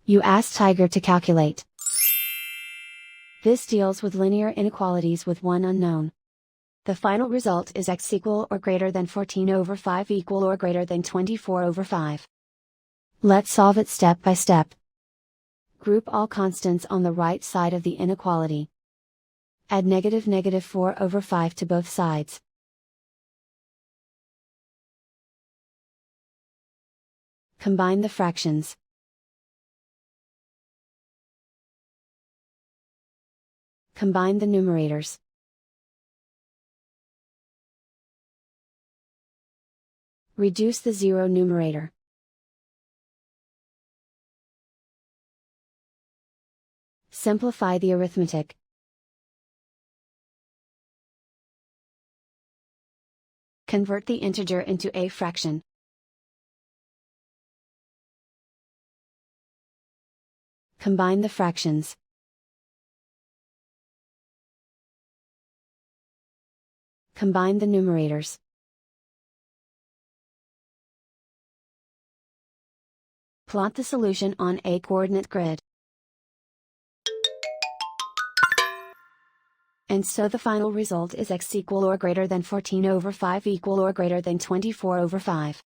You ask Tiger to calculate. This deals with linear inequalities with one unknown. The final result is x equal or greater than 14 over 5 equal or greater than 24 over 5. Let's solve it step by step. Group all constants on the right side of the inequality. Add negative 4 over 5 to both sides. Combine the fractions. Combine the numerators. Reduce the zero numerator. Simplify the arithmetic. Convert the integer into a fraction. Combine the fractions. Combine the numerators. Plot the solution on a coordinate grid. And so the final result is x equal or greater than 14 over 5 equal or greater than 24 over 5.